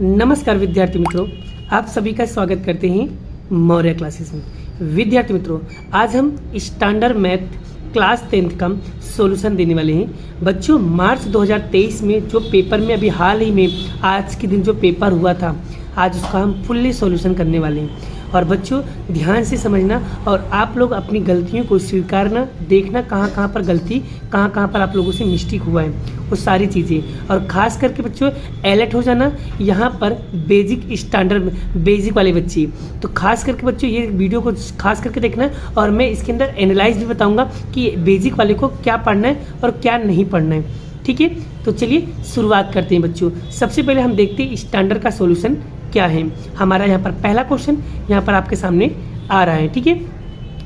नमस्कार विद्यार्थी मित्रों, आप सभी का स्वागत करते हैं मौर्य क्लासेस में। विद्यार्थी मित्रों, आज हम स्टैंडर्ड मैथ क्लास 10th का सॉल्यूशन देने वाले हैं। बच्चों, मार्च 2023 में जो पेपर में अभी हाल ही में आज के दिन जो पेपर हुआ था, आज उसका हम फुल्ली सॉल्यूशन करने वाले हैं। और बच्चों ध्यान से समझना और आप लोग अपनी गलतियों को स्वीकारना, देखना कहाँ कहाँ पर गलती, कहाँ कहाँ पर आप लोगों से मिस्टेक हुआ है, वो सारी चीज़ें। और ख़ास करके बच्चों अलर्ट हो जाना यहाँ पर बेसिक स्टैंडर्ड बेसिक वाले बच्चे। तो खास करके बच्चों ये वीडियो को खास करके देखना और मैं इसके अंदर एनालाइज भी बताऊँगा कि बेसिक वाले को क्या पढ़ना है और क्या नहीं पढ़ना है। ठीक है, तो चलिए शुरुआत करते हैं बच्चों। सबसे पहले हम देखते हैं स्टैंडर्ड का सॉल्यूशन क्या है। हमारा यहाँ पर पहला क्वेश्चन यहाँ पर आपके सामने आ रहा है। ठीक है,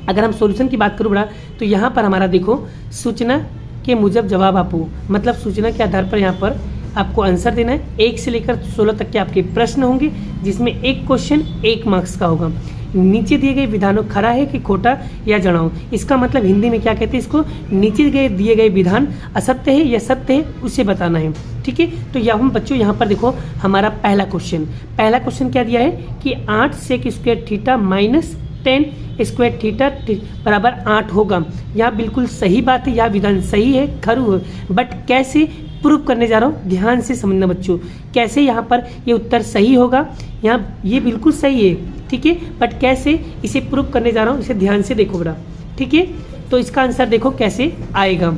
अगर हम सॉल्यूशन की बात करूँ बड़ा, तो यहाँ पर हमारा देखो सूचना के मुजब जवाब आपको, मतलब सूचना के आधार पर यहाँ पर आपको आंसर देना है। 1 से लेकर 16 तक के आपके प्रश्न होंगे, जिसमें एक क्वेश्चन 1 मार्क्स का होगा। नीचे दिए गए विधानों खरा है कि खोटा या जनाओ, इसका मतलब हिंदी में क्या कहते हैं इसको, नीचे दिए गए विधान असत्य है या सत्य है उसे बताना है। ठीक है, तो यह हम बच्चों यहाँ पर देखो हमारा पहला क्वेश्चन क्या दिया है कि 8 sec square theta minus 10 square theta बराबर 8 होगा। यहाँ बिल्कुल सही बात है, यह विधान सही है, खरू है, बट कैसे प्रूव करने जा रहा हूँ, ध्यान से समझना बच्चों। कैसे यहाँ पर ये उत्तर सही होगा, यहाँ ये बिल्कुल सही है, ठीक है, बट कैसे इसे प्रूव करने जा रहा हूँ, इसे ध्यान से देखो बेटा। ठीक है, तो इसका आंसर देखो कैसे आएगा।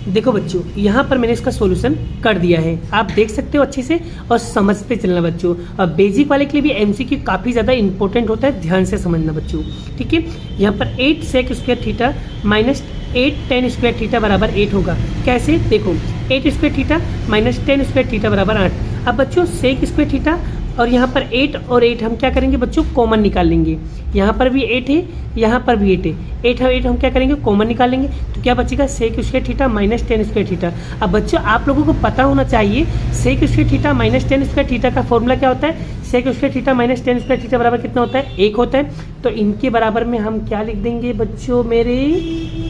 देखो बच्चों, यहाँ पर मैंने इसका सॉल्यूशन कर दिया है, आप देख सकते हो अच्छे से और समझते चलना बच्चों। और बेसिक वाले के लिए भी एमसीक्यू काफ़ी ज़्यादा इंपॉर्टेंट होता है, ध्यान से समझना बच्चों। ठीक है, यहाँ पर 8 sec square theta minus 8 10 square theta बराबर 8 होगा। कैसे देखो, 8 square theta minus 10 square theta बराबर 8। अब बच्चों सेक स्क्वायर थीटा और यहाँ पर 8 और 8 हम क्या करेंगे बच्चों, कॉमन निकाल लेंगे। यहाँ पर भी 8 है, यहाँ पर भी 8 है, 8 और 8 हम क्या करेंगे, कॉमन निकाल लेंगे। तो क्या बचेगा, sec square theta minus 10 square theta. अब बच्चों आप लोगों को पता होना चाहिए sec square theta minus 10 square theta का फॉर्मूला क्या होता है। Sec square theta minus 10 square theta बराबर कितना होता है, 1 होता है। तो इनके बराबर में हम क्या लिख देंगे बच्चों मेरे,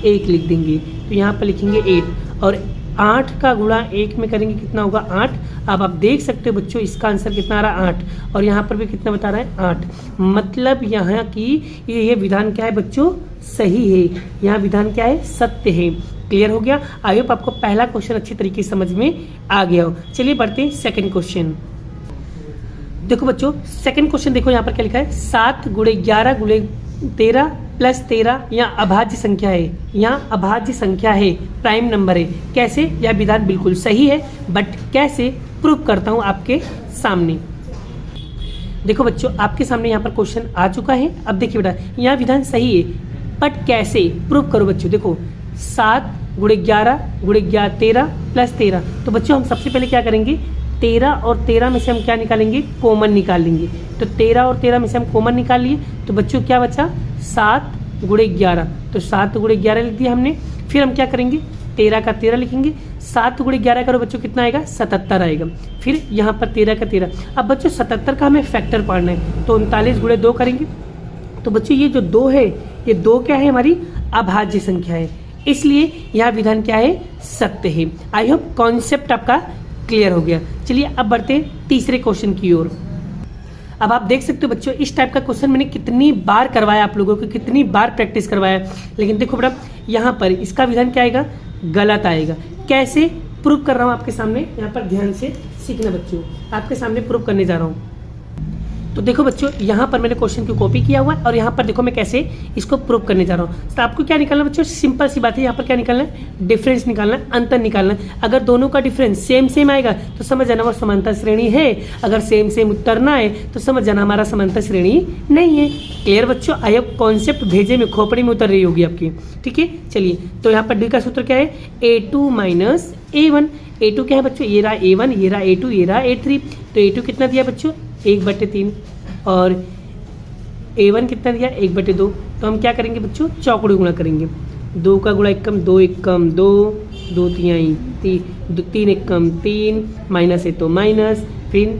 1 लिख देंगे। तो यहाँ पर लिखेंगे 8 और 8 का गुणा 1 में करेंगे कितना होगा, 8। अब आप देख सकते हो बच्चों इसका आंसर कितना आ रहा है, 8। और यहाँ पर भी कितना बता रहा है, 8। मतलब यहाँ की ये विधान क्या है बच्चों, सही है। यहाँ विधान क्या है, सत्य है। क्लियर हो गया। आई होप आपको पहला क्वेश्चन अच्छी तरीके से समझ में आ गया हो। चलिए बढ़ते हैं सेकेंड क्वेश्चन। देखो बच्चों सेकेंड क्वेश्चन देखो यहाँ पर क्या लिखा है, 7 गुणे 11 गुणे 13 प्लस 13 यहाँ अभाज्य संख्या है, यहाँ अभाज्य संख्या है, प्राइम नंबर है। कैसे, यह विधान बिल्कुल सही है, बट कैसे प्रूव करता हूँ आपके सामने। देखो बच्चों आपके सामने यहाँ पर क्वेश्चन आ चुका है। अब देखिए बेटा, यहाँ विधान सही है, बट कैसे प्रूव करो बच्चों। देखो 7 गुणे 11 गुणे 13 प्लस 13। तो बच्चों हम सबसे पहले क्या करेंगे, 13 और 13 में से हम क्या निकालेंगे, कॉमन निकाल लेंगे। तो 13 और 13 में से हम कॉमन निकाल लिए, तो बच्चों क्या बचा, 7 गुणे 11। तो 7 गुणे 11 लिख दिया हमने। फिर हम क्या करेंगे, 13 का 13 लिखेंगे। 7 गुणे 11 करो बच्चों कितना आएगा, 77 आएगा। फिर यहाँ पर 13 का 13। अब बच्चों 77 का हमें फैक्टर पढ़ना है, तो 39 गुणे 2 करेंगे। तो बच्चों ये जो 2 है, ये 2 क्या है, हमारी अभाज्य संख्या है, इसलिए यह विधान क्या है, सत्य है। आई होप कॉन्सेप्ट आपका क्लियर हो गया। चलिए अब बढ़ते हैं तीसरे क्वेश्चन की ओर। अब आप देख सकते हो बच्चों इस टाइप का क्वेश्चन मैंने कितनी बार करवाया आप लोगों को, कितनी बार प्रैक्टिस करवाया, लेकिन देखो बेटा यहाँ पर इसका विधान क्या आएगा, गलत आएगा। कैसे प्रूव कर रहा हूँ आपके सामने, यहाँ पर ध्यान से सीखना बच्चों, आपके सामने प्रूव करने जा रहा हूँ। तो देखो बच्चों यहाँ पर मैंने क्वेश्चन की कॉपी किया हुआ है और यहाँ पर देखो मैं कैसे इसको प्रूव करने जा रहा हूँ। तो आपको क्या निकालना बच्चों, सिंपल सी बात है, यहाँ पर क्या निकालना है, डिफरेंस निकालना है, अंतर निकालना है। अगर दोनों का डिफरेंस सेम सेम आएगा तो समझ जाना वो समांतर श्रेणी है, अगर सेम सेम उत्तर ना आए तो समझ जाना हमारा समांतर श्रेणी नहीं है। क्लियर बच्चों, आई होप कॉन्सेप्ट भेजे में खोपड़ी में उतर रही होगी आपकी। ठीक है, चलिए तो यहाँ पर डी का सूत्र क्या है, A2 माइनस A1। A2 क्या है बच्चों, ये रहा A1, ये रहा A2, ये रहा A3। तो A2 कितना दिया बच्चों, 1/3 और A1 कितना दिया, 1/2। तो हम क्या करेंगे बच्चों, चौकड़ी गुणा करेंगे। 2 का गुणा 1 कम 2, 1 कम 2, 2 तिहाई 3, 1 कम 3, माइनस है तो माइनस, फिर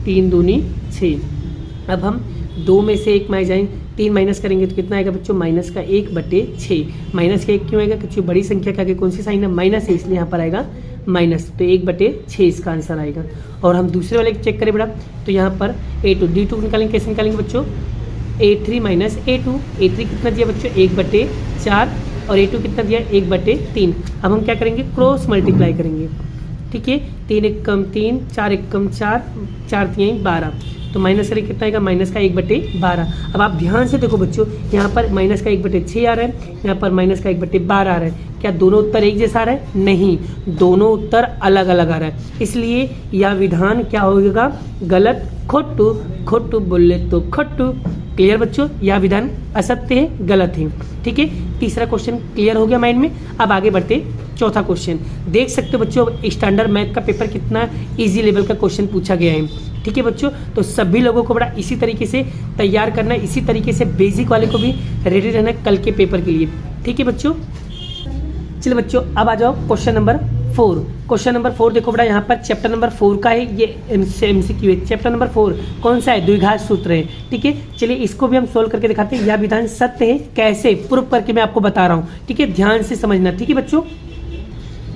3 दूनी 6। अब हम 2 में से 1 में जाएंगे, 3 माइनस करेंगे तो कितना आएगा बच्चों, माइनस का 1/6। माइनस का 1 क्यों आएगा, क्योंकि बड़ी संख्या के आगे कौन सी साइन है, माइनस है, इसलिए यहाँ पर आएगा माइनस, तो 1/6 इसका आंसर आएगा। और हम दूसरे वाले चेक करें बेटा, तो यहाँ पर A2 D2 निकालेंगे, कैसे निकालेंगे बच्चों, A3 माइनस A2, A3 कितना दिया बच्चों 1/4 और A2 कितना दिया 1/3। अब हम क्या करेंगे, क्रॉस मल्टीप्लाई करेंगे, ठीक है, 3 1 कम 3, 4 1 कम 4, 4 3 12, तो माइनस करें कितना आएगा, माइनस का 1/12। अब आप ध्यान से देखो बच्चों, यहाँ पर माइनस का 1/6 आ रहा है, यहाँ पर माइनस का 1/12 आ रहा है। क्या दोनों उत्तर एक जैसा आ रहा है? नहीं, दोनों उत्तर अलग अलग आ रहा है, इसलिए यह विधान क्या होगा, गलत, खोटू, खोटू बोले तो खोटू। क्लियर बच्चों, यह विधान असत्य है, गलत है। ठीक है, तीसरा क्वेश्चन क्लियर हो गया माइंड में। अब आगे बढ़ते चौथा क्वेश्चन। देख सकते हो बच्चों, स्टैंडर्ड मैथ का पेपर कितना इजी लेवल का क्वेश्चन पूछा गया है। ठीक है बच्चों, तो सभी लोगों को बड़ा इसी तरीके से तैयार करना है, इसी तरीके से बेसिक वाले को भी रेडी रहना है कल के पेपर के लिए। ठीक है बच्चों, चलिए बच्चों अब आ जाओ क्वेश्चन नंबर 4। क्वेश्चन नंबर 4 देखो बड़ा, यहाँ पर चैप्टर नंबर 4 का है, ये MCQ है। चैप्टर नंबर 4 कौन सा है, द्विघात सूत्र है। ठीक है, चलिए इसको भी हम सोल्व करके दिखाते हैं। यह विधान सत्य है, कैसे प्रूफ करके मैं आपको बता रहा हूँ। ठीक है, ध्यान से समझना। ठीक है बच्चों,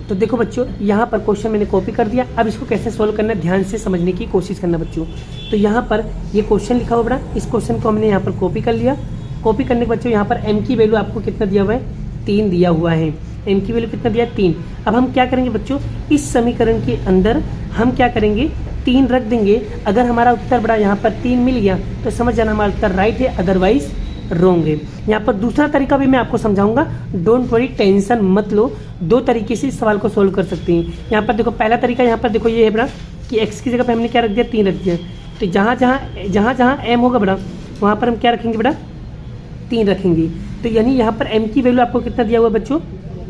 तो देखो बच्चों, यहाँ पर क्वेश्चन मैंने कॉपी कर दिया। अब इसको कैसे सोल्व करना है, ध्यान से समझने की कोशिश करना बच्चों। तो यहाँ पर ये क्वेश्चन लिखा हुआ बड़ा, इस क्वेश्चन को हमने यहाँ पर कॉपी कर लिया। कॉपी करने के बच्चों यहाँ पर m की वैल्यू आपको कितना दिया हुआ है, 3 दिया हुआ है। m की वैल्यू कितना दिया है, 3। अब हम क्या करेंगे बच्चों, इस समीकरण के अंदर हम क्या करेंगे, 3 रख देंगे। अगर हमारा उत्तर बड़ा यहाँ पर 3 मिल गया तो समझ जाना हमारा उत्तर राइट है, अदरवाइज रॉन्ग है। यहाँ पर दूसरा तरीका भी मैं आपको समझाऊंगा, डोंट वरी, टेंशन मत लो। 2 तरीके से इस सवाल को सोल्व कर सकते हैं। यहाँ पर देखो पहला तरीका, यहाँ पर देखो ये है बड़ा कि x की जगह पे हमने क्या रख दिया, 3 रख दिया। तो जहाँ m होगा बड़ा, वहाँ पर हम क्या रखेंगे बड़ा, 3 रखेंगे। तो यानी यहाँ पर m की वैल्यू आपको कितना दिया हुआ बच्चों,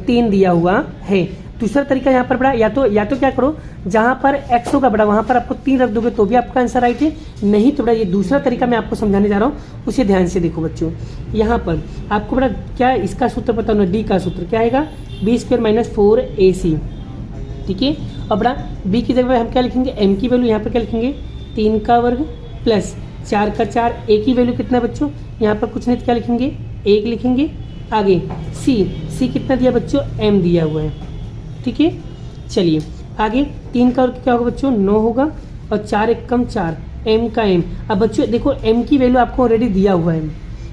3 दिया हुआ है। दूसरा तरीका यहाँ पर बड़ा, या तो क्या करो, जहाँ पर x होगा बड़ा वहाँ पर आपको 3 रख दोगे तो भी आपका आंसर राइट है। नहीं तो बड़ा ये दूसरा तरीका मैं आपको समझाने जा रहा हूँ, उसे ध्यान से देखो बच्चों। यहाँ पर आपको बड़ा क्या इसका सूत्र पता होना, d का सूत्र क्या आएगा, b² - 4ac। ठीक है, और बड़ा b की जगह हम क्या लिखेंगे, m की वैल्यू यहाँ पर क्या लिखेंगे, 3 का वर्ग प्लस 4 का 4। a की वैल्यू कितना बच्चों, यहाँ पर कुछ नहीं तो क्या लिखेंगे, 1 लिखेंगे। आगे c कितना दिया बच्चों, m दिया हुआ है। ठीक है, चलिए आगे 3 का क्या होगा बच्चों, 9 होगा, और 4 1 कम 4, m का m। अब बच्चों देखो m की वैल्यू आपको ऑलरेडी दिया हुआ है,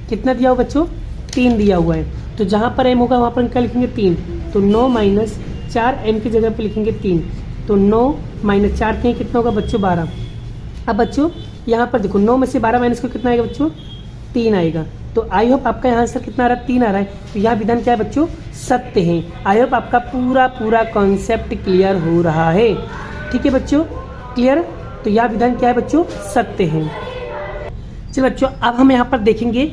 कितना दिया हुआ बच्चों, 3 दिया हुआ है। तो जहाँ पर m होगा वहाँ पर हम क्या लिखेंगे, 3। तो 9 - 4, m की जगह पर लिखेंगे 3। तो 9 - 4 के कितना होगा बच्चों, 12। अब बच्चों यहाँ पर देखो 9 में से 12 माइनस को कितना आएगा बच्चों, 3 आएगा। तो आई होप आपका यहाँ आंसर कितना आ रहा है, 3 आ रहा है। तो यह विधान क्या है बच्चों, सत्य है। आई होप आपका पूरा कॉन्सेप्ट क्लियर हो रहा है। ठीक है बच्चों, क्लियर। तो यह विधान क्या है बच्चों, सत्य है। चलिए बच्चों अब हम यहाँ पर देखेंगे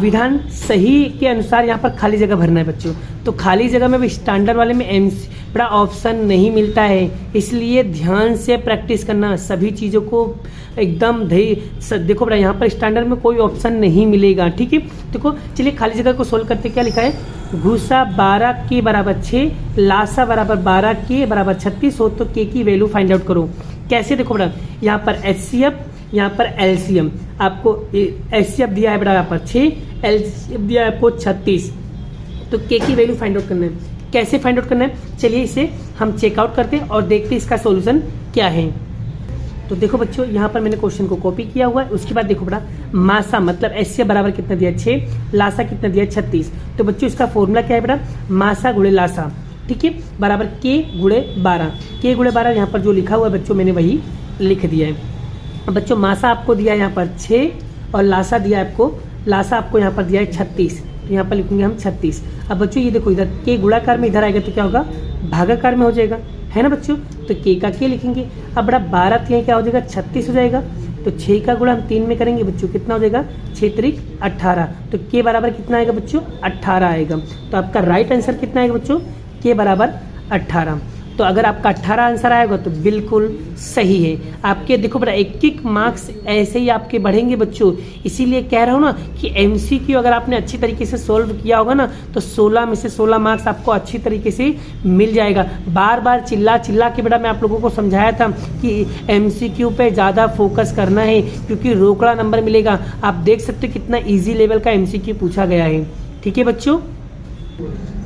विधान सही के अनुसार यहाँ पर खाली जगह भरना है बच्चों। तो खाली जगह में भी स्टैंडर्ड वाले में बड़ा ऑप्शन नहीं मिलता है, इसलिए ध्यान से प्रैक्टिस करना सभी चीज़ों को एकदम देखो बड़ा, यहाँ पर स्टैंडर्ड में कोई ऑप्शन नहीं मिलेगा। ठीक है, देखो चलिए खाली जगह को सोल्व करते, क्या लिखा है, घुसा 12 के बराबर 6, लासा बराबर 12 के बराबर 36 हो तो के की वैल्यू फाइंड आउट करो। कैसे, देखो बड़ा यहाँ पर HCF, यहाँ पर LCM, आपको HCF दिया है बड़ा यहाँ पर 6, LCM दिया है आपको 36, तो के की वैल्यू फाइंड आउट करना है। कैसे फाइंड आउट करना है, चलिए इसे हम चेकआउट करते हैं और देखते हैं इसका सॉल्यूशन क्या है। तो देखो बच्चों यहाँ पर मैंने क्वेश्चन को कॉपी किया हुआ है। उसके बाद देखो बड़ा, मासा मतलब HCF बराबर कितना दिया है, 6, लासा कितना दिया है, 36। तो बच्चों इसका फॉर्मूला क्या है बेटा, मासा गुणे लासा, ठीक है, बराबर K गुणे 12। K गुणे 12 यहाँ पर जो लिखा हुआ है बच्चों मैंने वही लिख दिया है। बच्चों मासा आपको दिया है यहाँ पर 6 और लासा आपको यहाँ पर दिया है 36, तो यहाँ पर लिखेंगे हम 36। अब बच्चों ये देखो इधर के गुणाकार में इधर आएगा तो क्या होगा, भागाकार में हो जाएगा, है ना बच्चों। तो के का के लिखेंगे। अब बड़ा 12 3 क्या हो जाएगा, 36 हो जाएगा। तो 6 का गुणा हम 3 में करेंगे बच्चों, कितना हो जाएगा, 6 3 18। तो के बराबर कितना आएगा बच्चों, 18 आएगा। तो आपका राइट आंसर कितना आएगा बच्चों, के बराबर 18। तो अगर आपका 18 आंसर आएगा तो बिल्कुल सही है। आपके देखो बड़ा एक मार्क्स ऐसे ही आपके बढ़ेंगे बच्चों। इसीलिए कह रहा हूँ ना कि MCQ अगर आपने अच्छी तरीके से सोल्व किया होगा ना तो 16 में से 16 मार्क्स आपको अच्छी तरीके से मिल जाएगा। बार बार चिल्ला के बेटा मैं आप लोगों को समझाया था कि MCQ पे ज़्यादा फोकस करना है क्योंकि रोकड़ा नंबर मिलेगा। आप देख सकते हो कितना ईजी लेवल का MCQ पूछा गया है। ठीक है बच्चों,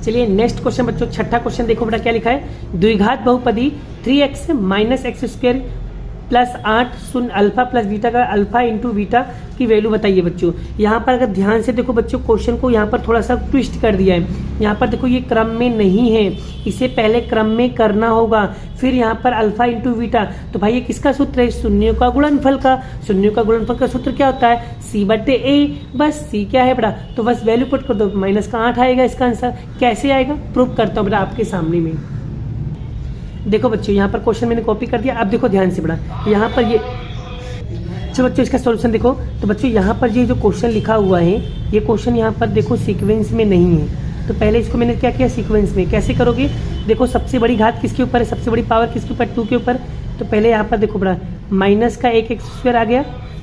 चलिए नेक्स्ट क्वेश्चन बच्चों, छठा क्वेश्चन देखो बेटा क्या लिखा है। द्विघात बहुपदी 3x minus x square plus 8 शून्य अल्फा प्लस बीटा का अल्फा इंटू बीटा की वैल्यू बताइए बच्चों। यहाँ पर अगर ध्यान से देखो बच्चों, क्वेश्चन को यहाँ पर थोड़ा सा ट्विस्ट कर दिया है। यहाँ पर देखो ये क्रम में नहीं है, इसे पहले क्रम में करना होगा, फिर यहाँ पर अल्फा इंटू बीटा। तो भाई ये किसका सूत्र है? शून्यों का गुणनफल का। शून्यों का गुणनफल का सूत्र क्या होता है? c/a। बस c क्या है बेटा? तो बस वैल्यू पुट कर दो, माइनस का 8 आएगा इसका आंसर। कैसे आएगा? प्रूव करता हूँ बेटा आपके सामने में। देखो बच्चों यहाँ पर क्वेश्चन मैंने कॉपी कर दिया, अब देखो ध्यान से बेटा यहाँ पर ये, चलो बच्चों इसका सॉल्यूशन देखो। तो बच्चों यहाँ पर ये जो क्वेश्चन लिखा हुआ है, ये क्वेश्चन यहाँ पर देखो सीक्वेंस में नहीं है। तो पहले इसको मैंने क्या किया, सीक्वेंस में। कैसे करोगे? देखो सबसे बड़ी घात किसके ऊपर है? सबसे बड़ी पावर किसके ऊपर? 2 के ऊपर। तो पहले यहाँ पर देखो बड़ा माइनस का 1x स्क्वायर आ गया,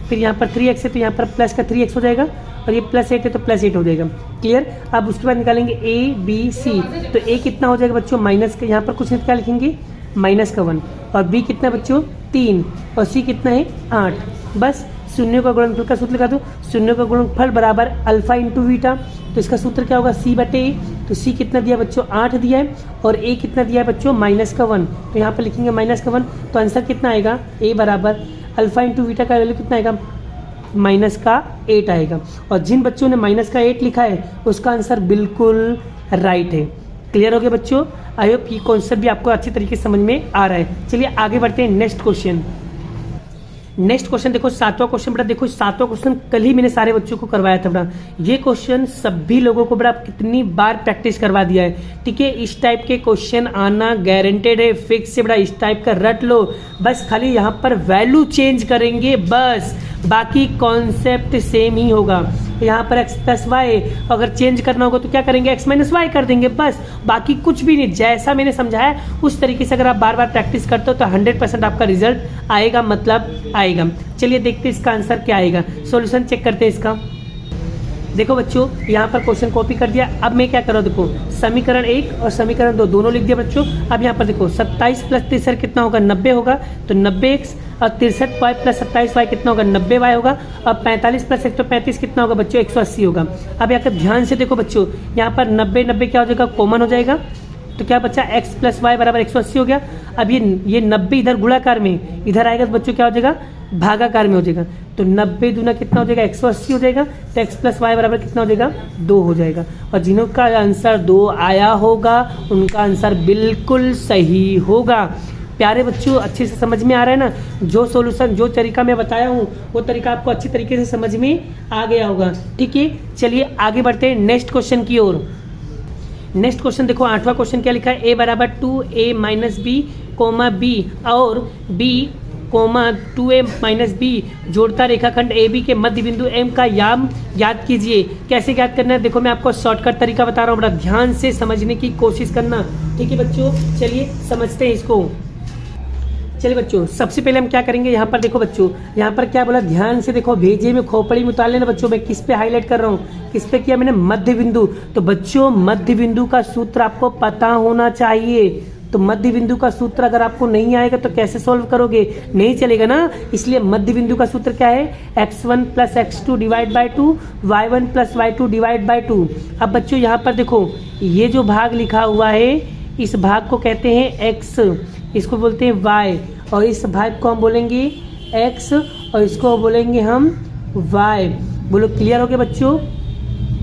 फिर यहाँ पर 3x है तो यहाँ पर प्लस का 3x हो जाएगा, और ये प्लस 8 है तो प्लस 8 हो जाएगा। क्लियर? अब उसके बाद निकालेंगे a b c। तो a कितना हो जाएगा बच्चों? माइनस का, यहाँ पर कुछ नहीं क्या लिखेंगे, माइनस का 1, और b कितना बच्चों? 3, और c कितना है? 8। बस शून्यों का गुणनफल का सूत्र लगा दो। शून्यों का गुणनफल बराबर अल्फा इंटू बीटा। तो इसका सूत्र क्या होगा? c/a। तो c कितना दिया बच्चों? 8 दिया है, और a कितना दिया है बच्चों? माइनस का 1। तो यहाँ पर लिखेंगे माइनस का 1। तो आंसर कितना आएगा? a बराबर अल्फा इंटू बीटा का वैल्यू कितना आएगा? माइनस का 8 आएगा। और जिन बच्चों ने माइनस का 8 लिखा है उसका आंसर बिल्कुल राइट है। क्लियर हो गया बच्चों? आई होप ये कॉन्सेप्ट भी आपको अच्छी तरीके से समझ में आ रहा है। चलिए आगे बढ़ते हैं नेक्स्ट क्वेश्चन। नेक्स्ट क्वेश्चन देखो, 7वां क्वेश्चन बेटा। देखो 7वां क्वेश्चन कल ही मैंने सारे बच्चों को करवाया था बेटा। ये क्वेश्चन सभी लोगों को बेटा कितनी बार प्रैक्टिस करवा दिया है। ठीक है, इस टाइप के क्वेश्चन आना गारंटेड है, फिक्स है बेटा। इस टाइप का रट लो, बस खाली यहाँ पर वैल्यू चेंज करेंगे, बस बाकी कॉन्सेप्ट सेम ही होगा। यहाँ पर x प्लस वाई अगर चेंज करना होगा तो क्या करेंगे? x माइनस वाई कर देंगे, बस बाकी कुछ भी नहीं। जैसा मैंने समझाया उस तरीके से अगर आप बार बार प्रैक्टिस करते हो तो 100% आपका रिजल्ट आएगा, मतलब आएगा। चलिए देखते हैं इसका आंसर क्या आएगा। सॉल्यूशन चेक करते हैं इसका। देखो बच्चों यहाँ पर क्वेश्चन कॉपी कर दिया। अब मैं क्या कर रहा हूँ, देखो समीकरण 1 और समीकरण 2 दोनों लिख दिया बच्चों। अब यहाँ पर देखो 27 प्लस 63 कितना होगा? 90 होगा। तो 90x, और 63y प्लस 27y कितना होगा? 90y होगा। और 45 प्लस 135 कितना होगा बच्चों? 180 होगा। अब यहाँ पर ध्यान से देखो बच्चों, यहाँ पर 90 क्या हो जाएगा? कॉमन हो जाएगा। तो क्या बच्चा? x प्लस वाई बराबर 180 हो गया। अब ये 90 इधर गुणाकार में, इधर आएगा तो बच्चों क्या हो जाएगा? भागाकार में हो जाएगा। तो 90 दूना कितना हो जाएगा? 180 हो जाएगा। तो x प्लस वाई बराबर कितना हो जाएगा? 2 हो जाएगा। और जिन्हों का आंसर 2 आया होगा उनका आंसर बिल्कुल सही होगा। प्यारे बच्चों अच्छे से समझ में आ रहा है ना? जो सॉल्यूशन, जो तरीका मैं बताया हूँ वो तरीका आपको अच्छी तरीके से समझ में आ गया होगा। ठीक है, चलिए आगे बढ़ते हैं नेक्स्ट क्वेश्चन की ओर। नेक्स्ट क्वेश्चन देखो, 8वां क्वेश्चन क्या लिखा है? a बराबर 2a माइनस बी कोमा बी और b कोमा 2a माइनस बी जोड़ता रेखाखंड ए बी के मध्य बिंदु m का याद कीजिए। कैसे याद करना है? देखो मैं आपको शॉर्टकट तरीका बता रहा हूँ, बड़ा ध्यान से समझने की कोशिश करना। ठीक है बच्चों, चलिए समझते हैं इसको। चलिए बच्चों सबसे पहले हम क्या करेंगे, यहाँ पर देखो बच्चों, यहाँ पर क्या बोला? ध्यान से देखो, भेजे में खोपड़ी में उतार लेना बच्चों। मैं किस पे हाईलाइट कर रहा हूँ? किस पे किया मैंने? मध्य बिंदु। तो बच्चों मध्य बिंदु का सूत्र आपको पता होना चाहिए। तो मध्य बिंदु का सूत्र अगर आपको नहीं आएगा तो कैसे सॉल्व करोगे? नहीं चलेगा ना। इसलिए मध्य बिंदु का सूत्र क्या है? x1 plus x2 divide by 2, y1 plus y2 divide by 2। अब बच्चों यहाँ पर देखो, ये जो भाग लिखा हुआ है इस भाग को कहते हैं x, इसको बोलते हैं y, और इस भाग को हम बोलेंगे x और इसको बोलेंगे हम y। बोलो क्लियर हो गया बच्चों?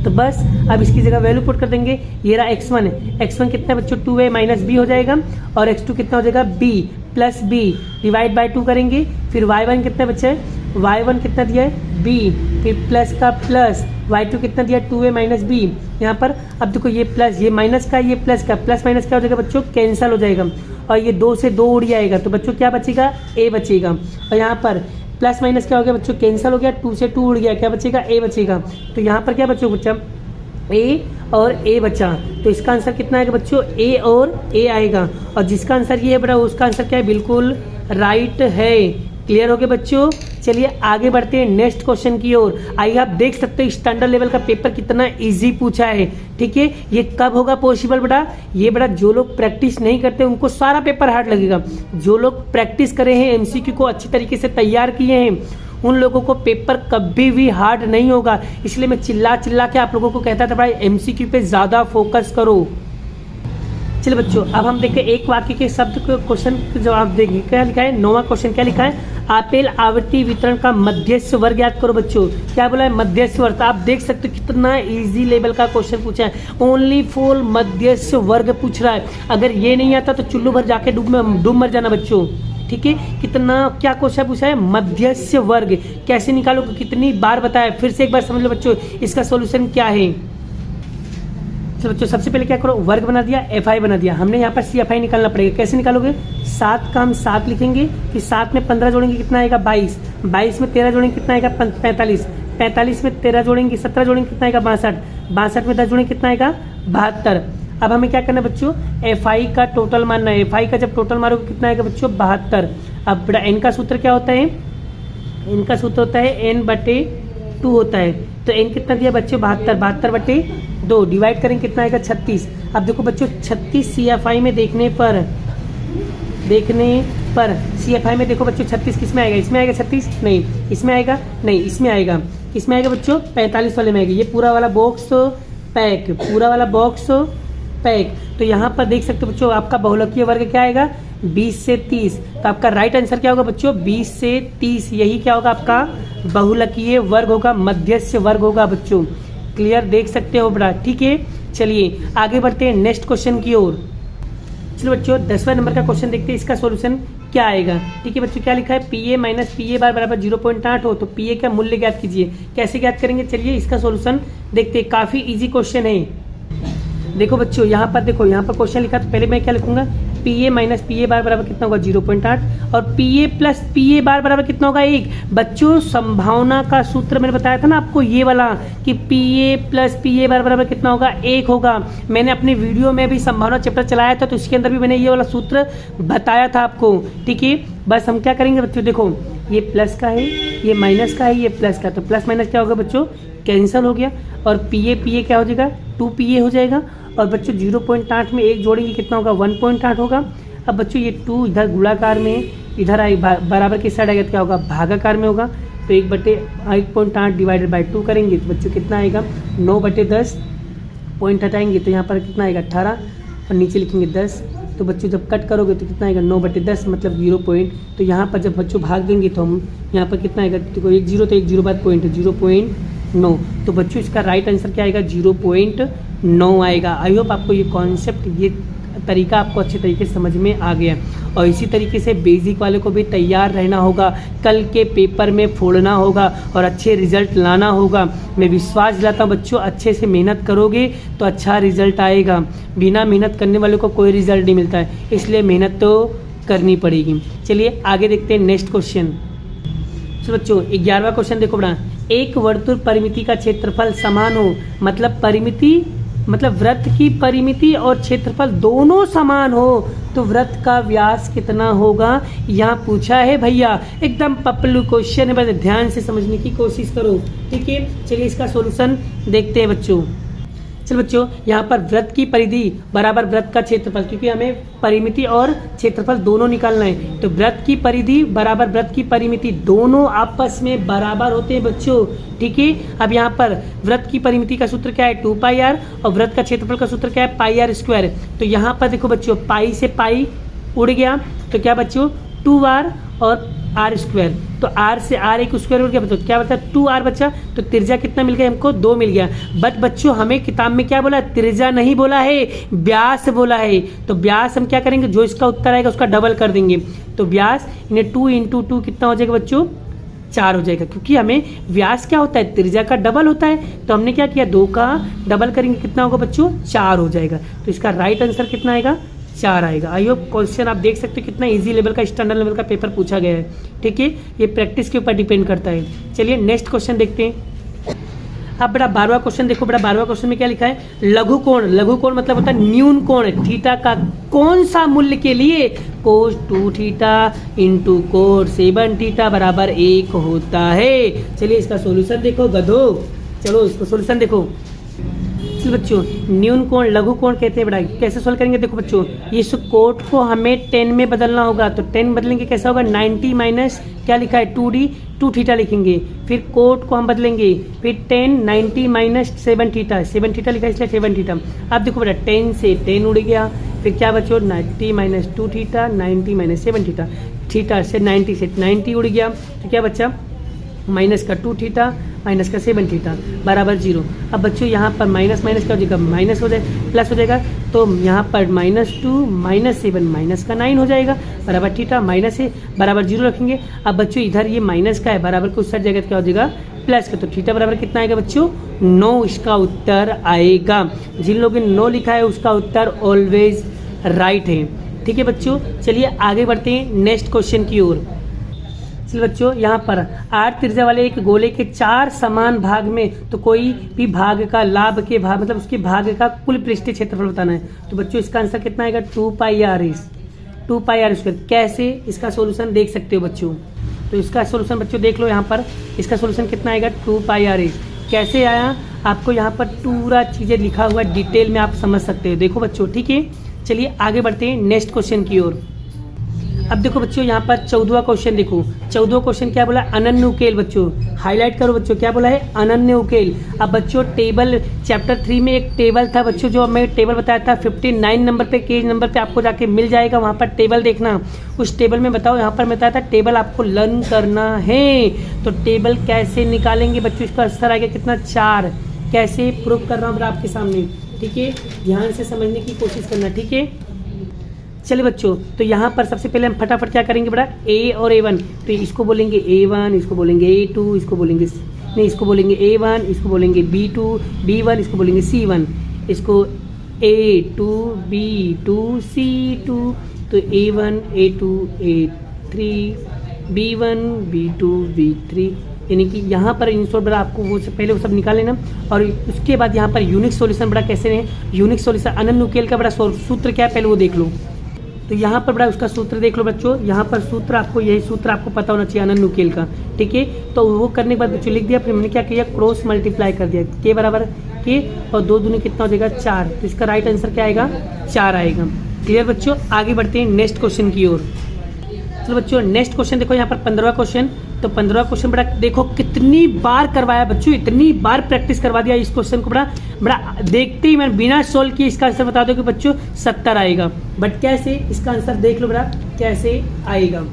तो बस अब इसकी जगह वैल्यू पुट कर देंगे। ये रहा x1 है, x1 कितना है बच्चों? 2a माइनस b हो जाएगा, और x2 कितना हो जाएगा? b plus b divide by 2 करेंगे। फिर y1 कितना बच्चा है? y1 कितना दिया है? b, फिर प्लस का प्लस, y2 कितना दिया? 2a minus b। यहाँ पर अब देखो ये प्लस, ये माइनस का, ये प्लस का, प्लस माइनस क्या हो जाएगा बच्चों? कैंसल हो जाएगा। और ये 2 से 2 उड़ जाएगा तो बच्चों क्या बचेगा? a बचेगा। और यहाँ पर प्लस माइनस क्या हो गया बच्चों? कैंसिल हो गया, 2 से 2 उड़ गया, क्या बचेगा? a बचेगा। तो यहाँ पर क्या बच्चों? बच्चा a और a बचा। तो इसका आंसर कितना आएगा बच्चों? a और a आएगा। और जिसका आंसर ये है बेटा उसका आंसर क्या है? बिल्कुल राइट है। क्लियर हो गया बच्चों? चलिए आगे बढ़ते हैं नेक्स्ट क्वेश्चन की ओर। आइए आप देख सकते हैं स्टैंडर्ड लेवल का पेपर कितना इजी पूछा है। ठीक है, ये कब होगा पॉसिबल बेटा? ये बेटा जो लोग प्रैक्टिस नहीं करते उनको सारा पेपर हार्ड लगेगा। जो लोग प्रैक्टिस करे हैं, एमसीक्यू को अच्छी तरीके से तैयार किए हैं, उन लोगों को पेपर कभी भी हार्ड नहीं होगा। इसलिए मैं चिल्ला चिल्ला के आप लोगों को कहता था भाई एमसीक्यू पे ज़्यादा फोकस करो। चलिए बच्चों, अब हम देखते हैं एक वाक्य के शब्द को क्वेश्चन का जवाब देंगे। क्या लिखा है? 9वां क्वेश्चन क्या लिखा है? आपेल आवृत्ति वितरण का मध्यस्थ वर्ग याद करो बच्चों। क्या बोला है? मध्यस्थ वर्ग। आप देख सकते हो कितना इजी लेवल का क्वेश्चन पूछा है। ओनली फॉर मध्यस्थ वर्ग पूछ रहा है। अगर ये नहीं आता तो चुल्लू भर जाके डूब मर जाना बच्चों। ठीक है, कितना क्या क्वेश्चन पूछा है? मध्यस्थ वर्ग कैसे निकालो, कितनी बार बताया, फिर से एक बार समझ लो बच्चों इसका सॉल्यूशन क्या है। तो बच्चों सबसे पहले क्या करो, वर्ग बना दिया, एफ आई बना दिया। हमने यहाँ पर सी एफ आई निकालना पड़ेगा। कैसे निकालोगे? 7 का हम 7 लिखेंगे, फिर 7 में 15 जोड़ेंगे, कितना आएगा? 22। 22 में 13 जोड़ेंगे, कितना आएगा? 45। 45 में 13 जोड़ेंगे, 17 जोड़ेंगे, कितना आएगा? 62। 62 में 10 जोड़ेंगे, कितना आएगा? 72। अब हमें क्या करना है बच्चों? एफ आई का टोटल मानना है। एफ आई का जब टोटल मारोगे कितना आएगा बच्चों? 72। अब बेटा एन का सूत्र क्या होता है? एन का सूत्र होता है n/2 होता है। तो एन कितना दिया बच्चों? 72। 72/2 डिवाइड करेंगे, कितना आएगा? 36। अब देखो बच्चों 36 CFI में देखने पर CFI में देखो बच्चों 36 किस में आएगा? इसमें आएगा 36? नहीं। इसमें आएगा? नहीं। इसमें आएगा। किसमें आएगा बच्चों? 45 वाले में आएगा। ये पूरा वाला बॉक्स पैक। तो यहाँ पर देख सकते हो बच्चों आपका बहुलकीय वर्ग क्या आएगा? 20 से 30। तो आपका राइट आंसर क्या होगा बच्चों? 20 से 30। यही क्या होगा? आपका बहुलकीय वर्ग होगा, मध्यस्थ वर्ग होगा बच्चों। क्लियर? देख सकते हो बड़ा। ठीक है, चलिए आगे बढ़ते हैं नेक्स्ट क्वेश्चन की ओर। चलो बच्चों 10वां नंबर का क्वेश्चन देखते हैं, इसका सॉल्यूशन क्या आएगा। ठीक है बच्चों, क्या लिखा है? PA माइनस PA बार बराबर 0.8 हो तो PA का मूल्य ज्ञात कीजिए। कैसे ज्ञात करेंगे? चलिए इसका सॉल्यूशन देखते हैं। काफी इजी क्वेश्चन है। देखो बच्चों यहाँ पर क्वेश्चन लिखा, तो पहले मैं क्या लिखूंगा? PA माइनस PA बार बराबर कितना होगा? 0.8 और PA प्लस PA बार बराबर कितना होगा? 1। बच्चों संभावना का सूत्र मैंने बताया था ना आपको, ये वाला कि PA प्लस PA बार बराबर कितना होगा? 1 होगा। मैंने अपने वीडियो में भी संभावना चैप्टर चलाया था, तो इसके अंदर भी मैंने ये वाला सूत्र बताया था आपको। ठीक है, बस हम क्या करेंगे बच्चों, देखो ये प्लस का है, ये माइनस का है, ये प्लस का, तो प्लस माइनस क्या होगा बच्चों? कैंसिल हो गया। और PA क्या हो जाएगा? 2PA हो जाएगा। और बच्चों 0.8 में 1 जोड़ेंगे, कितना होगा? 1.8 होगा। अब बच्चों ये 2 इधर गुणाकार में, इधर आई बराबर की साइड आएगा, क्या होगा? भागाकार में होगा। तो 1/8 डिवाइडेड बाई 2 करेंगे तो बच्चों कितना आएगा? 9/10। पॉइंट हटाएंगे तो यहाँ पर कितना आएगा? 18 और नीचे लिखेंगे 10। तो बच्चों जब कट करोगे तो कितना आएगा? 9/10 मतलब 0 पॉइंट। तो यहाँ पर जब बच्चों भाग देंगे तो हम यहाँ पर कितना आएगा? देखो 1 0 तो 1 0 बाद पॉइंट है 0.9। तो बच्चों इसका राइट आंसर क्या आएगा? 0.9 आएगा। आई होप आपको ये कॉन्सेप्ट, ये तरीका आपको अच्छे तरीके से समझ में आ गया। और इसी तरीके से बेसिक वाले को भी तैयार रहना होगा, कल के पेपर में फोड़ना होगा और अच्छे रिजल्ट लाना होगा। मैं विश्वास दिलाता हूँ बच्चों, अच्छे से मेहनत करोगे तो अच्छा रिजल्ट आएगा। बिना मेहनत करने वाले को कोई रिजल्ट नहीं मिलता है, इसलिए मेहनत तो करनी पड़ेगी। चलिए आगे देखते हैं नेक्स्ट क्वेश्चन। तो बच्चों 11वां क्वेश्चन देखो बड़ा, एक वर्तुल परिमिति का क्षेत्रफल समान हो, मतलब वृत्त की परिमिति और क्षेत्रफल दोनों समान हो तो वृत्त का व्यास कितना होगा? यहाँ पूछा है भैया, एकदम पपलू क्वेश्चन है, बस ध्यान से समझने की कोशिश करो। ठीक है, चलिए इसका सॉल्यूशन देखते हैं बच्चों। चलो बच्चों यहाँ पर वृत्त की परिधि बराबर वृत्त का क्षेत्रफल, क्योंकि हमें परिमिति और क्षेत्रफल दोनों निकालना है। तो वृत्त की परिधि बराबर वृत्त की परिमिति दोनों आपस में बराबर होते हैं बच्चों। ठीक है, अब यहाँ पर वृत्त की परिमिति का सूत्र क्या है? 2πr और वृत्त का क्षेत्रफल का सूत्र क्या है? πr²। तो यहाँ पर देखो बच्चों पाई से पाई उड़ गया तो क्या बच्चों? 2r और r²। तो r से r एक स्क्वायर उड़ गया, तो क्या बचा? 2r बचा। तो त्रिज्या कितना मिल गया हमको? 2 मिल गया। बट बच्चों हमें किताब में क्या बोला? त्रिज्या नहीं बोला है, व्यास बोला है। तो व्यास हम क्या करेंगे? जो इसका उत्तर आएगा उसका डबल कर देंगे। तो व्यास इन्हें 2 × 2 कितना हो जाएगा बच्चों? 4 हो जाएगा, क्योंकि हमें व्यास क्या होता है? त्रिज्या का डबल होता है। तो हमने क्या किया? 2 का डबल करेंगे, कितना होगा बच्चों? 4 हो जाएगा। तो इसका राइट आंसर कितना आएगा? 4 आएगा। आई होप क्वेश्चन आप देख सकते हो कितना इजी लेवल का, स्टैंडर्ड लेवल का पेपर पूछा गया है। ठीक है, ये प्रैक्टिस के ऊपर डिपेंड करता है। चलिए नेक्स्ट क्वेश्चन देखते हैं। अब बेटा 12वां क्वेश्चन देखो। बेटा 12वां क्वेश्चन में क्या लिखा है? लघु कोण मतलब होता है न्यून कोण, थीटा का कौन सा मूल्य के लिए? cos 2θ × cos 7θ बराबर 1 होता है। चलिए इसका सोल्यूशन देखो गधो, चलो इसको सोल्यूशन देखो। चलो बच्चों, न्यून कोण लघु कोण कहते हैं बेटा। कैसे सोल्व करेंगे, देखो बच्चों, इस कोट को हमें 10 में बदलना होगा, तो 10 बदलेंगे कैसा होगा, 90 माइनस क्या लिखा है 2d 2 थीटा लिखेंगे। फिर कोट को हम बदलेंगे, फिर 10 90 माइनस 7 थीटा, 7 थीटा लिखा है इसलिए 7 थीटा। अब देखो बेटा 10 से 10 उड़ गया, फिर क्या बच्चों 90 minus 2 theta, 90 minus 7 theta, theta से 90 उड़ गया, तो क्या बच्चा माइनस का 2 थीटा माइनस का 7 थीटा बराबर 0। अब बच्चों यहाँ पर माइनस माइनस क्या हो जाएगा, माइनस हो जाएगा, प्लस हो जाएगा, तो यहाँ पर -2 -7 माइनस का 9 हो जाएगा बराबर थीटा, माइनस है बराबर 0 रखेंगे। अब बच्चों इधर ये माइनस का है, बराबर को उस साइड जाएगा तो क्या हो जाएगा प्लस का, तो थीटा बराबर कितना आएगा बच्चों 9 इसका उत्तर आएगा। जिन लोगों ने 9 लिखा है उसका उत्तर ऑलवेज राइट है। ठीक है बच्चों, चलिए आगे बढ़ते हैं नेक्स्ट क्वेश्चन की ओर। चलिए बच्चों, यहाँ पर 8 त्रिज्या वाले एक गोले के 4 समान भाग में तो कोई भी भाग का लाभ के भाग मतलब उसके भाग का कुल पृष्ठीय क्षेत्रफल बताना है। तो बच्चों इसका आंसर कितना आएगा 2πr²। कैसे इसका सोल्यूशन देख सकते हो बच्चों, तो इसका सोल्यूशन बच्चों देख लो, यहाँ पर इसका सोल्यूशन कितना आएगा 2πr। कैसे आया, आपको यहाँ पर पूरा चीज़ें लिखा हुआ डिटेल में आप समझ सकते हो। देखो बच्चों, ठीक है, चलिए आगे बढ़ते हैं नेक्स्ट क्वेश्चन की ओर। अब देखो बच्चों, यहाँ पर 14वां क्वेश्चन देखो। 14वां क्वेश्चन क्या बोला, अनन्य उकेल। बच्चों हाईलाइट करो बच्चों, क्या बोला है अनन्य उकेल। अब बच्चों टेबल चैप्टर 3 में एक टेबल था बच्चों, जो मैं टेबल बताया था 59 नंबर पे, पेज नंबर पे आपको जाके मिल जाएगा, वहाँ पर टेबल देखना। उस टेबल में बताओ, यहाँ पर बताया था टेबल आपको लर्न करना है। तो टेबल कैसे निकालेंगे बच्चों, इसका आंसर आएगा कितना 4। कैसे प्रूव कर रहा हूँ आपके सामने, ठीक है, ध्यान से समझने की कोशिश करना, ठीक है। चलिए बच्चों, तो यहाँ पर सबसे पहले हम फटाफट क्या करेंगे बेटा, ए और A1, तो इसको बोलेंगे A1, इसको बोलेंगे A2, इसको बोलेंगे नहीं, इसको बोलेंगे A1, इसको बोलेंगे B2, B1, इसको बोलेंगे C1, इसको A2 B2 C2, तो A1 A2 A3 B1 B2 B3, यानी कि यहाँ पर इन शॉर्ट बड़ा आपको वो पहले वो सब निकाल लेना। और उसके बाद यहाँ पर यूनिक सॉल्यूशन बड़ा कैसे है, यूनिक सॉल्यूशन अनन्य उकेल का बड़ा सूत्र क्या है पहले वो देख लो। तो यहाँ पर बड़ा उसका सूत्र देख लो बच्चों, यहाँ पर सूत्र आपको यही सूत्र आपको पता होना चाहिए अनन्य उकेल का, ठीक है। तो वो करने के बाद बच्चों लिख दिया, फिर मैंने क्या किया क्रॉस मल्टीप्लाई कर दिया, के बराबर के और 2 दूनी कितना हो जाएगा 4, तो इसका राइट आंसर क्या आएगा 4 आएगा। क्लियर बच्चों, आगे बढ़ते हैं नेक्स्ट क्वेश्चन की ओर। चलो बच्चों नेक्स्ट क्वेश्चन देखो, यहाँ पर 15वां क्वेश्चन। तो 15वां क्वेश्चन बड़ा देखो कितनी बार करवाया बच्चों, इतनी बार प्रैक्टिस करवा दिया इस क्वेश्चन को, बड़ा देखते ही मैंने बिना सोल्व किए इसका आंसर बता दो कि बच्चों 70 आएगा। बट कैसे, इसका आंसर देख लो बड़ा कैसे आएगा,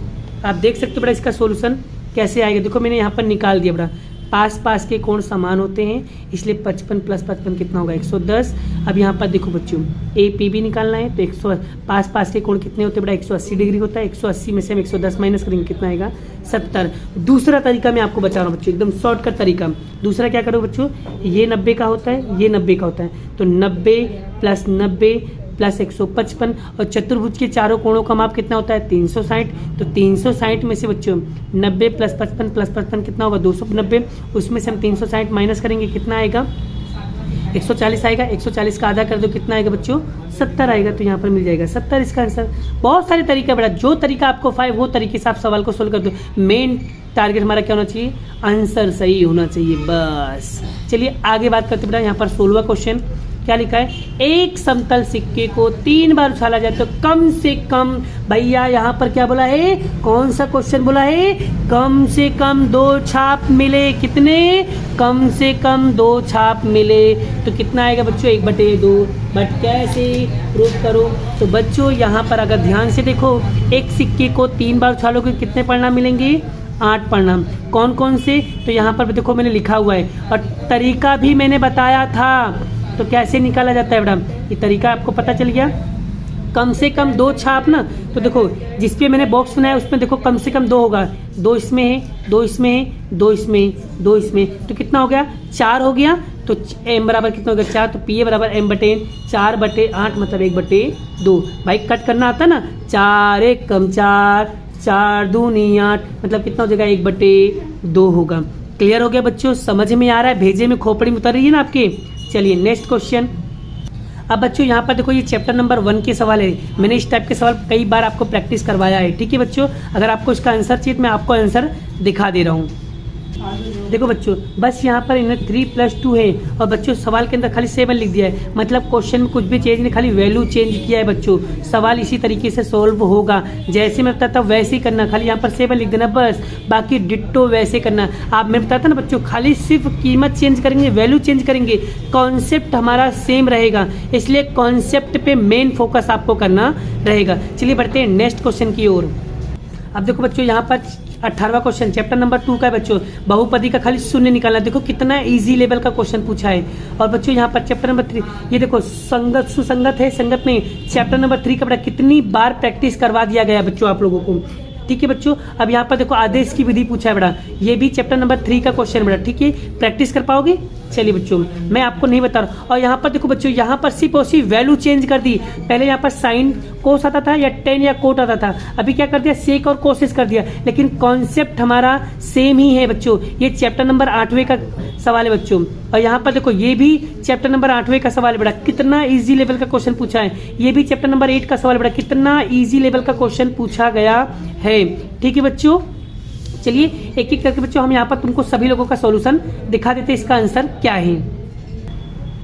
आप देख सकते हो बड़ा इसका सोल्यूशन कैसे आएगा। देखो मैंने यहाँ पर निकाल दिया बड़ा, पास के कोण समान होते हैं, इसलिए 55 + 55 कितना होगा 110। अब यहाँ पर देखो बच्चों APB निकालना है, तो 100 पास के कोण कितने होते हैं बड़ा 180 डिग्री होता है, 180 में से हम 110 माइनस करेंगे कितना आएगा 70। दूसरा तरीका मैं आपको बता रहा हूँ बच्चों, एकदम शॉर्टकट तरीका। दूसरा क्या करो बच्चों, ये 90 का होता है, ये 90 का होता है, तो 90 + 90 + 155, और चतुर्भुज के चारों कोणों का माप कितना होता है 360। तो 360 में से बच्चों 90 + 55 + 55 कितना होगा 290, उसमें से हम 360 माइनस करेंगे कितना आएगा 140 आएगा। 140 का आधा कर दो कितना आएगा बच्चों 70 आएगा, तो यहाँ पर मिल जाएगा 70 इसका आंसर। बहुत सारे तरीका बेटा, जो तरीका आपको 5 वो तरीके से आप सवाल को सोल्व कर दो। मेन टारगेट हमारा क्या होना चाहिए, आंसर सही होना चाहिए बस। चलिए आगे बात करते बेटा, यहाँ पर 16वां क्वेश्चन क्या लिखा है, एक समतल सिक्के को 3 बार उछाला जाए तो कम से कम, भैया यहाँ पर क्या बोला है, कौन सा क्वेश्चन बोला है, कम से कम 2 छाप मिले। कितने, कम से कम 2 छाप मिले, तो कितना आएगा बच्चों 1/2। बट कैसे प्रूफ करो, तो बच्चों यहाँ पर अगर ध्यान से देखो, एक सिक्के को 3 बार उछालोगे कितने परिणाम मिलेंगे 8 परिणाम। कौन कौन से, तो यहाँ पर देखो मैंने लिखा हुआ है, और तरीका भी मैंने बताया था। तो कैसे निकाला जाता है बेटा, ये तरीका आपको पता चल गया। कम से कम 2 छाप ना, तो देखो जिस पे मैंने बॉक्स बनाया उसमें देखो कम से कम 2 होगा, 2 इसमें है, 2 इसमें है, 2 इसमें, 2 इसमें, तो कितना हो गया 4 हो गया। तो m बराबर कितना हो गया 4, तो PA बराबर m/n 4/8 मतलब 1/2। भाई कट करना आता ना, 4 1 कम 4, 4 दूनी 8 मतलब कितना हो जाएगा 1/2 होगा। क्लियर हो गया बच्चों, समझ में आ रहा है, भेजे में खोपड़ी में उतर रही है ना आपके। चलिए नेक्स्ट क्वेश्चन। अब बच्चों यहाँ पर देखो ये चैप्टर नंबर 1 के सवाल है, मैंने इस टाइप के सवाल कई बार आपको प्रैक्टिस करवाया है, ठीक है बच्चों। अगर आपको इसका आंसर चाहिए तो मैं आपको आंसर दिखा दे रहा हूँ। देखो बच्चों, बस यहाँ पर इन्हें 3+2 है और बच्चों सवाल के अंदर खाली 7 लिख दिया है, मतलब क्वेश्चन में कुछ भी चेंज नहीं, खाली वैल्यू चेंज किया है बच्चों। सवाल इसी तरीके से सॉल्व होगा, जैसे मैं बताता वैसे ही करना, खाली यहाँ पर 7 लिख देना बस, बाकी डिट्टो वैसे करना। आप मैं बताता ना बच्चों, खाली सिर्फ कीमत चेंज करेंगे, वैल्यू चेंज करेंगे, कॉन्सेप्ट हमारा सेम रहेगा, इसलिए कॉन्सेप्ट पे मेन फोकस आपको करना रहेगा। चलिए बढ़ते हैं नेक्स्ट क्वेश्चन की ओर। अब देखो बच्चों, यहाँ पर 18वां क्वेश्चन चैप्टर नंबर 2 का है बच्चों, बहुपदी का खाली शून्य निकालना। देखो कितना इजी लेवल का क्वेश्चन पूछा है। और बच्चों यहाँ पर चैप्टर नंबर 3, ये देखो संगत सुसंगत है संगत नहीं, चैप्टर नंबर 3 का बड़ा कितनी बार प्रैक्टिस करवा दिया गया बच्चों आप लोगों को। ठीक है बच्चों, अब यहाँ पर देखो आदेश की विधि पूछा है बड़ा, ये भी चैप्टर नंबर 3 का क्वेश्चन बड़ा। ठीक है, प्रैक्टिस कर पाओगे? चलिए बच्चों, मैं आपको नहीं बता रहा। और यहाँ पर देखो बच्चों, यहाँ पर सिर्फ और सिर्फ वैल्यू चेंज कर दी। पहले यहाँ पर साइन कोस आता था या टेन या कोट आता था, अभी क्या कर दिया, सेक और कोसेस कर दिया, लेकिन कॉन्सेप्ट हमारा सेम ही है बच्चों। ये चैप्टर नंबर 8वें का सवाल है बच्चों। और यहाँ पर देखो ये भी चैप्टर नंबर 8वें का सवाल है बड़ा, कितना इजी लेवल का क्वेश्चन पूछा है। ये भी चैप्टर नंबर 8 का सवाल है बड़ा, कितना इजी लेवल का क्वेश्चन पूछा गया है। ठीक है बच्चों, चलिए एक एक करके बच्चों हम यहाँ पर तुमको सभी लोगों का सॉल्यूशन दिखा देते हैं, इसका आंसर क्या है।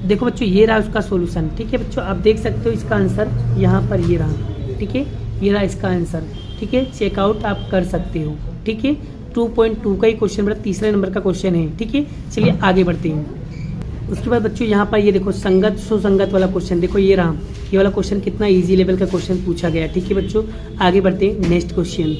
देखो बच्चों, ये रहा उसका सॉल्यूशन। ठीक है बच्चों, आप देख सकते हो इसका आंसर यहाँ पर ये रहा। ठीक है, ये रहा इसका आंसर। ठीक है, चेकआउट आप कर सकते हो। ठीक है, 2.2 का ही क्वेश्चन बड़ा, तीसरे नंबर का क्वेश्चन है। ठीक है, चलिए आगे बढ़ते हैं। उसके बाद बच्चों यहाँ पर ये देखो संगत सुसंगत वाला क्वेश्चन, देखो ये रहा, ये वाला क्वेश्चन कितना इजी लेवल का क्वेश्चन पूछा गया। ठीक है बच्चों, आगे बढ़ते हैं नेक्स्ट क्वेश्चन।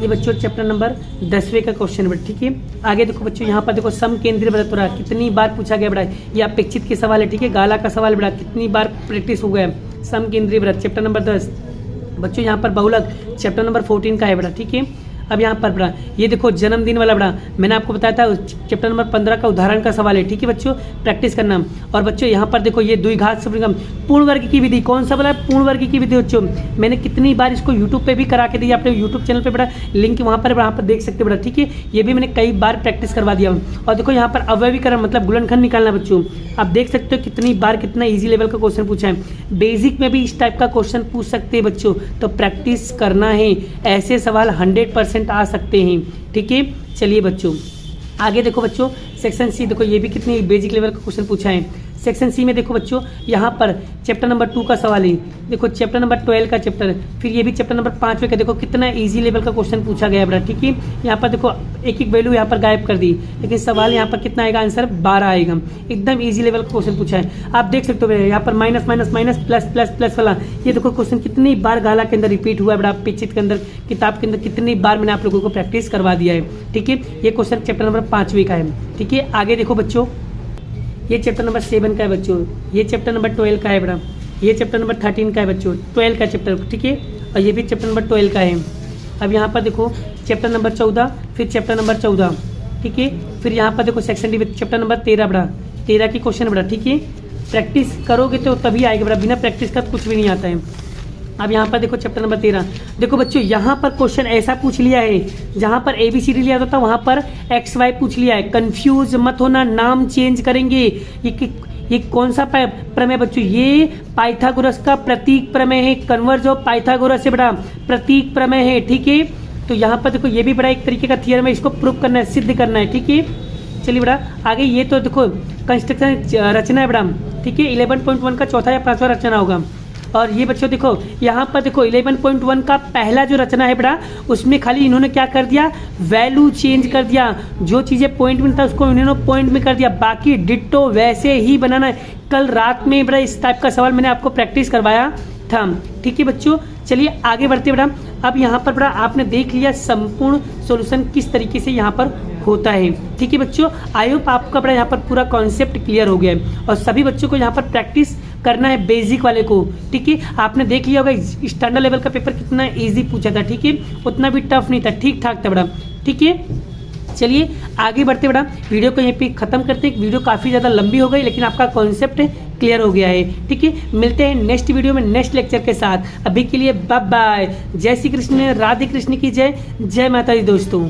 ये बच्चों चैप्टर नंबर 10वें का क्वेश्चन बड़ा। ठीक है, आगे देखो बच्चों, यहाँ पर देखो सम केंद्रीय वृत्त रहा, कितनी बार पूछा गया बड़ा, ये अपेक्षित के सवाल है। ठीक है, गाला का सवाल बड़ा, कितनी बार प्रैक्टिस हो गया। सम केंद्रीय वृत्त चैप्टर नंबर 10 बच्चों, यहाँ पर बहुलक चैप्टर नंबर 14 का है बड़ा। ठीक है, अब यहाँ पर बड़ा ये देखो जन्मदिन वाला बड़ा, मैंने आपको बताया था चैप्टर नंबर 15 का उदाहरण का सवाल है। ठीक है बच्चों, प्रैक्टिस करना। और बच्चों यहाँ पर देखो ये द्विघात समीकरण पूर्ण वर्ग की विधि, कौन सा बोला, पूर्ण वर्ग की विधि बच्चों। मैंने कितनी बार इसको यूट्यूब पे भी करा के दिया, अपने यूट्यूब चैनल पे बड़ा लिंक वहाँ पर देख सकते बड़ा। ठीक है, ये भी मैंने कई बार प्रैक्टिस करवा दिया। और देखो यहाँ पर अवयवीकरण मतलब गुणनखंड निकालना बच्चों, आप देख सकते हो कितनी बार कितना ईजी लेवल का क्वेश्चन पूछा है। बेसिक में भी इस टाइप का क्वेश्चन पूछ सकते हैं बच्चों, तो प्रैक्टिस करना है, ऐसे सवाल 100% आ सकते हैं। ठीक है, चलिए बच्चों आगे देखो बच्चों, सेक्शन सी देखो, ये भी कितनी बेसिक लेवल का क्वेश्चन पूछा है। सेक्शन सी में देखो बच्चों, यहाँ पर चैप्टर नंबर 2 का सवाल है। देखो चैप्टर नंबर 12 का चैप्टर, फिर ये भी चैप्टर नंबर 5 का, देखो कितना इजी लेवल का क्वेश्चन पूछा गया बड़ा। ठीक है, यहाँ पर देखो एक एक वैल्यू यहाँ पर गायब कर दी, लेकिन सवाल यहाँ पर कितना आएगा, आंसर 12 आएगा। एकदम ईजी लेवल का क्वेश्चन पूछा है, आप देख सकते हो यहाँ पर minus minus minus plus plus plus वाला। ये देखो क्वेश्चन कितनी बार गाला के अंदर रिपीट हुआ है बड़ा, अपेक्षित के अंदर किताब के अंदर कितनी बार मैंने आप लोगों को प्रैक्टिस करवा दिया है। ठीक है, ये क्वेश्चन चैप्टर नंबर 5 का है। ठीक है, आगे देखो बच्चों, ये चैप्टर नंबर 7 का है बच्चों, ये चैप्टर नंबर 12 का है बड़ा, ये चैप्टर नंबर 13 का है बच्चों, 12 का चैप्टर। ठीक है, और ये भी चैप्टर नंबर 12 का है। अब यहाँ पर देखो चैप्टर नंबर 14, फिर चैप्टर नंबर 14। ठीक है, फिर यहाँ पर देखो सेक्शन डी चैप्टर नंबर 13 बड़ा, 13 की क्वेश्चन बड़ा। ठीक है, प्रैक्टिस करोगे तो तभी आएगा बड़ा, बिना प्रैक्टिस का कुछ भी नहीं आता है। अब यहाँ पर देखो चैप्टर नंबर 13, देखो बच्चों यहाँ पर क्वेश्चन ऐसा पूछ लिया है, जहाँ पर ABCD लिया था वहाँ पर XY पूछ लिया है। कंफ्यूज मत होना, नाम चेंज करेंगे। ये कौन सा प्रमेय बच्चों, ये पाइथागोरस का प्रतीक प्रमेय है, कन्वर्ज ऑफ पाइथागोरस से बड़ा प्रतीक प्रमेय है। ठीक है, तो यहाँ पर देखो ये भी बड़ा एक तरीके का थियरम है, इसको प्रूव करना है, सिद्ध करना है। ठीक है, चलिए बड़ा आगे, ये तो देखो कंस्ट्रक्शन रचना है बड़ा। ठीक है, 11.1 का चौथा या 5वां रचना होगा। और ये बच्चों देखो यहाँ पर देखो 11.1 का पहला जो रचना है बड़ा, उसमें खाली इन्होंने क्या कर दिया, वैल्यू चेंज कर दिया। जो चीज़ें पॉइंट में था उसको इन्होंने पॉइंट में कर दिया, बाकी डिट्टो वैसे ही बनाना है। कल रात में बड़ा इस टाइप का सवाल मैंने आपको प्रैक्टिस करवाया था। ठीक है बच्चों, चलिए आगे बढ़ते बड़ा। अब यहाँ पर बड़ा आपने देख लिया संपूर्ण सॉल्यूशन किस तरीके से यहाँ पर होता है। ठीक है बच्चों, आई होप आपका बड़ा यहाँ पर पूरा कॉन्सेप्ट क्लियर हो गया है, और सभी बच्चों को यहाँ पर प्रैक्टिस करना है बेसिक वाले को। ठीक है, आपने देख लिया होगा स्टैंडर्ड लेवल का पेपर कितना इजी पूछा था। ठीक है, उतना भी टफ नहीं था, ठीक ठाक था बड़ा। ठीक है, चलिए आगे बढ़ते बड़ा, वीडियो को यहीं पे खत्म करते हैं। वीडियो काफ़ी ज़्यादा लंबी हो गई, लेकिन आपका कॉन्सेप्ट क्लियर हो गया है। ठीक है, मिलते हैं नेक्स्ट वीडियो में नेक्स्ट लेक्चर के साथ। अभी के लिए बाय बाय, जय श्री कृष्ण, राधे कृष्ण की जय, जय माता दी दोस्तों।